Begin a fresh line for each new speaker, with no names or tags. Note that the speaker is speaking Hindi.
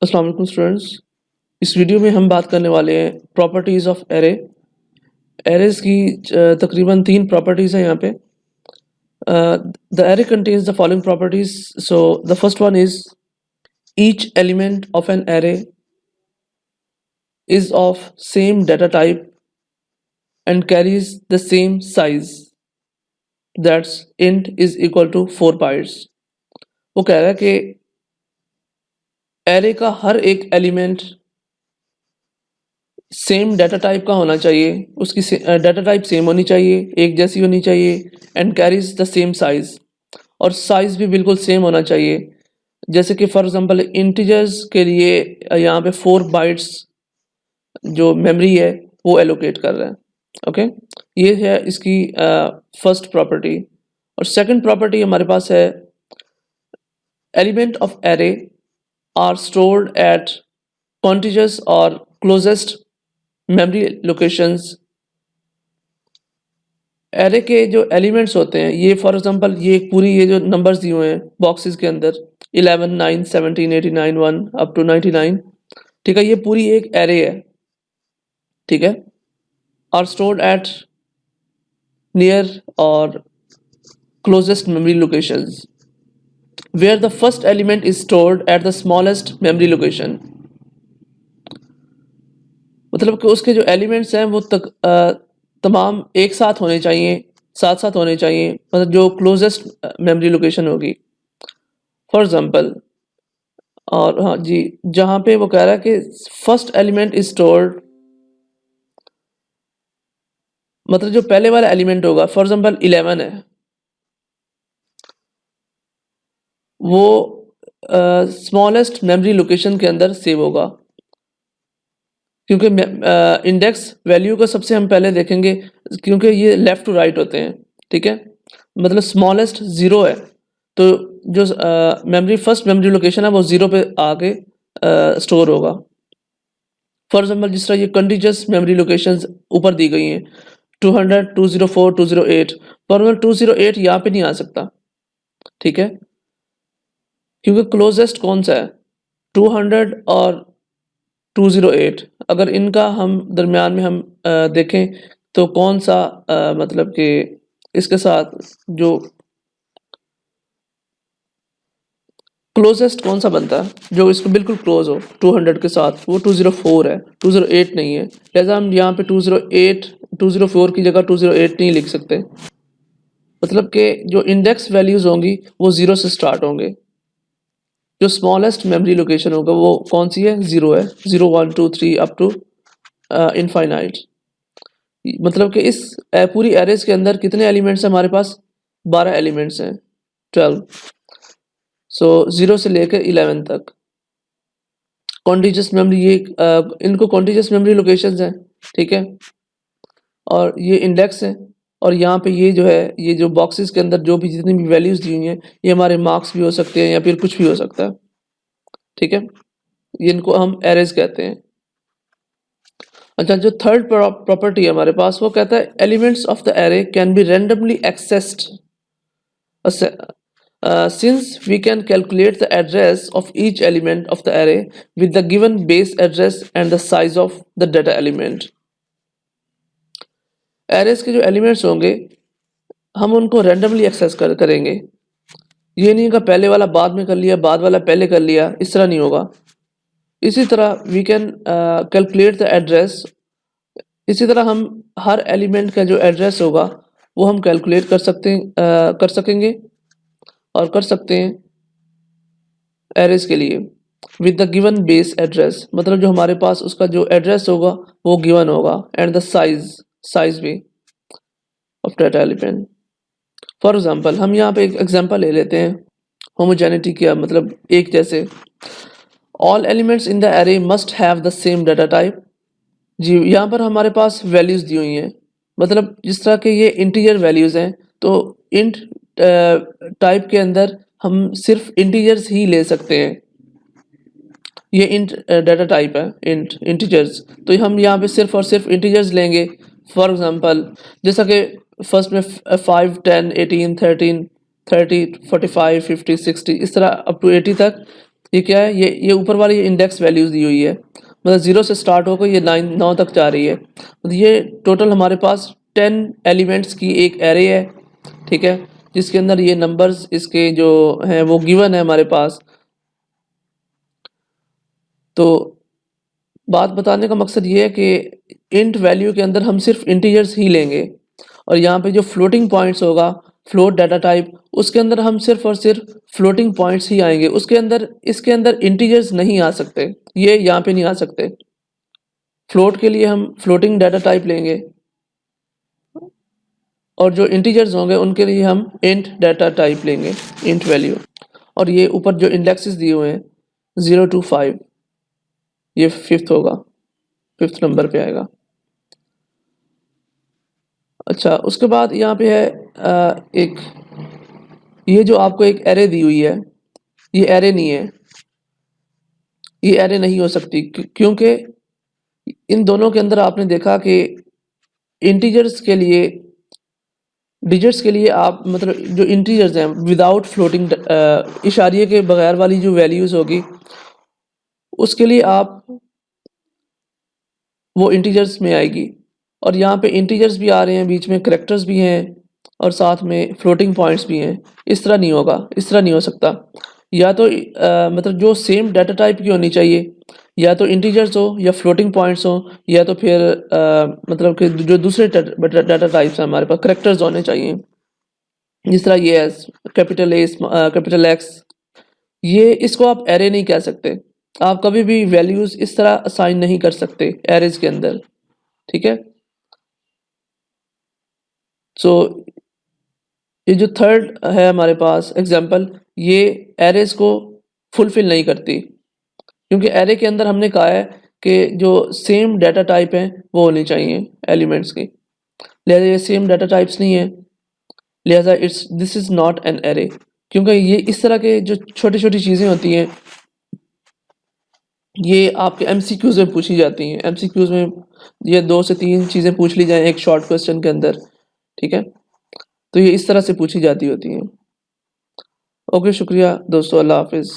अस्सलाम वालेकुम स्टूडेंट्स। इस वीडियो में हम बात करने वाले हैं प्रॉपर्टीज़ ऑफ एरे। एरेज़ की तकरीबन 3 प्रॉपर्टीज़ हैं यहाँ पे। The array contains the following properties. So the first one is each element of an array is of same data type and carries the same size, that's int is equal to 4 bytes। वो कह रहा है कि एरे का हर एक एलिमेंट सेम डाटा टाइप का होना चाहिए, उसकी डाटा टाइप सेम होनी चाहिए, एक जैसी होनी चाहिए, and carries the same size, और साइज भी बिल्कुल सेम होना चाहिए। जैसे कि फॉर एग्जांपल इंटीजर्स के लिए यहाँ पे 4 बाइट्स जो मेमोरी है वो एलोकेट कर रहा है। ओके, ये है इसकी फर्स्ट प्रॉपर्टी। और सेकंड प्रॉपर्टी हमारे पास है element of array are stored at contiguous और क्लोजेस्ट मेमोरी लोकेशंस। एरे के जो एलिमेंट्स होते हैं, ये फॉर एग्जांपल ये पूरी ये जो नंबर्स दिए हुए हैं बॉक्सेस के अंदर 11, 9, 17, 89, 1 अप टू 99, ठीक है, ये पूरी एक एरे है, ठीक है, आर स्टोर्ड एट नियर और closest memory locations where the first element is stored at the smallest memory location. मतलब कि उसके जो एलिमेंट्स हैं वो तमाम एक साथ होने चाहिए, साथ साथ होने चाहिए, मतलब जो क्लोजेस्ट मेमोरी लोकेशन होगी फॉर एग्जांपल। और हाँ जी, जहाँ पे वो कह रहा है कि फर्स्ट एलिमेंट इज स्टोर्ड, मतलब जो पहले वाला एलिमेंट होगा, फॉर एग्जांपल 11 है, वो स्मॉलेस्ट मेमोरी लोकेशन के अंदर सेव होगा, क्योंकि इंडेक्स वैल्यू को सबसे हम पहले देखेंगे, क्योंकि ये लेफ़्ट टू राइट होते हैं, ठीक है, मतलब स्मॉलेस्ट 0 है, तो जो मेमोरी फर्स्ट मेमोरी लोकेशन है वो 0 पे आके स्टोर होगा। फॉर एग्जांपल जिस तरह ये कंटीन्यूअस मेमोरी लोकेशंस ऊपर दी गई हैं 200, 204, 208, पर 208 यहाँ पे नहीं आ सकता, ठीक है, क्योंकि क्लोजेस्ट कौन सा है 200 और 208। अगर इनका हम दरमियान में हम देखें तो कौन सा मतलब कि इसके साथ जो क्लोजेस्ट कौन सा बनता है जो इसको बिल्कुल क्लोज हो 200 के साथ, वो 204 है, 208 नहीं है। लिहाजा हम यहाँ पे 208 204 की जगह 208 नहीं लिख सकते। मतलब कि जो इंडेक्स वैल्यूज़ होंगी वो 0 से स्टार्ट होंगे, जो स्मॉलेस्ट मेमोरी लोकेशन होगा वो कौन सी है, 0 है, 0, 1, 2, 3 अप टू इनफाइनाइट। मतलब कि इस पूरी एरेज के अंदर कितने एलिमेंट्स हैं हमारे पास, 12 एलिमेंट्स हैं, 12। सो 0 से लेकर 11 तक कॉन्टिन्यूअस मेमोरी, ये इनको कॉन्टिन्यूअस मेमोरी लोकेशंस हैं, ठीक है, और ये इंडेक्स है। और यहाँ पे ये जो है, ये जो बॉक्सेस के अंदर जो भी जितनी भी वैल्यूज़ दी हुई हैं, ये हमारे मार्क्स भी हो सकते हैं या फिर कुछ भी हो सकता है, ठीक है, इनको हम एरेज कहते हैं। अच्छा, जो थर्ड प्रॉपर्टी है हमारे पास, वो कहता है elements of the array can be randomly accessed since we can calculate the address of each element of the array with the given base address and the size of the data element। Arrays के जो एलिमेंट्स होंगे हम उनको रैंडमली एक्सेस करेंगे। ये नहीं कि पहले वाला बाद में कर लिया, बाद वाला पहले कर लिया, इस तरह नहीं होगा। इसी तरह we can calculate the address, इसी तरह हम हर एलिमेंट का जो एड्रेस होगा वो हम कैलकुलेट कर सकेंगे और कर सकते हैं एरेज के लिए with the given base address, मतलब जो हमारे पास उसका जो एड्रेस होगा वो गिवन होगा, एंड द साइज भी of data element. For example हम यहाँ पे एक एग्जांपल ले लेते हैं, होमोजेनिटी क्या मतलब एक जैसे। All elements in the array must have the same data type. जी, यहाँ पर हमारे पास वैल्यूज़ दी हुई हैं, मतलब जिस तरह के ये इंटीजर वैल्यूज़ हैं, तो इंट टाइप के अंदर हम सिर्फ इंटीजर्स ही ले सकते हैं। ये इंट डाटा टाइप है, इंटीजर्स, तो हम यहाँ पे सिर्फ और सिर्फ इंटीजर्स लेंगे। फॉर एग्जांपल जैसा कि फर्स्ट में 5, 10, 18, 13, 30, 45, 50, 60 इस तरह अप टू 80 तक ये क्या है, ये ऊपर वाली इंडेक्स वैल्यूज़ दी हुई है, मतलब 0 से स्टार्ट होकर ये 9 तक जा रही है। मतलब ये टोटल हमारे पास 10 एलिमेंट्स की एक एरे है, ठीक है, जिसके अंदर ये नंबर्स इसके जो हैं वो गिवन है हमारे पास। तो बात बताने का मकसद ये है कि इंट वैल्यू के अंदर हम सिर्फ इंटीजर्स ही लेंगे, और यहाँ पे जो फ्लोटिंग पॉइंट्स होगा, फ्लोट डाटा टाइप, उसके अंदर हम सिर्फ और सिर्फ फ्लोटिंग पॉइंट्स ही आएंगे, उसके अंदर इसके अंदर इंटीजर्स नहीं आ सकते, ये यहाँ पे नहीं आ सकते। फ्लोट के लिए हम फ्लोटिंग डाटा टाइप लेंगे, और जो इंटीजर्स होंगे उनके लिए हम इंट डाटा टाइप लेंगे, इंट वैल्यू। और ये ऊपर जो इंडेक्सेस दिए हुए हैं 0 to 5, ये 5th होगा, 5th नंबर पे आएगा। अच्छा, उसके बाद यहाँ पे है एक, ये जो आपको एक एरे दी हुई है, ये एरे नहीं है, ये एरे नहीं हो सकती, क्योंकि इन दोनों के अंदर आपने देखा कि इंटीजर्स के लिए, डिजिट्स के लिए आप मतलब जो इंटीजर्स हैं विदाउट फ्लोटिंग, इशारिये के बगैर वाली जो वैल्यूज़ होगी, उसके लिए आप वो इंटीजर्स में आएगी। और यहाँ पे इंटीजर्स भी आ रहे हैं, बीच में करैक्टर्स भी हैं, और साथ में फ्लोटिंग पॉइंट्स भी हैं। इस तरह नहीं होगा, इस तरह नहीं हो सकता। या तो मतलब जो सेम डाटा टाइप की होनी चाहिए, या तो इंटीजर्स हो या फ्लोटिंग पॉइंट्स हो, या तो फिर मतलब कि जो दूसरे डाटा टाइप्स हैं हमारे पास, करैक्टर्स होने चाहिए। जिस तरह ये है कैपिटल ए, कैपिटल एक्स, ये इसको आप एरे नहीं कह सकते। आप कभी भी वैल्यूज़ इस तरह असाइन नहीं कर सकते एरेज़ के अंदर, ठीक है। सो ये जो थर्ड है हमारे पास एग्जांपल, ये एरेज़ को फुलफिल नहीं करती, क्योंकि एरे के अंदर हमने कहा है कि जो सेम डाटा टाइप हैं वो होनी चाहिए एलिमेंट्स की, लिहाजा ये सेम डाटा टाइप्स नहीं है, लिहाजा this is not an array. क्योंकि ये इस तरह के जो छोटी-छोटी चीज़ें होती हैं, ये आपके एमसीक्यूज़ में पूछी जाती हैं। एमसीक्यूज़ में ये 2 से 3 चीज़ें पूछ ली जाएँ एक शॉर्ट क्वेश्चन के अंदर, ठीक है? तो ये इस तरह से पूछी जाती होती हैं। ओके, शुक्रिया दोस्तों, अल्लाह हाफ़िज़।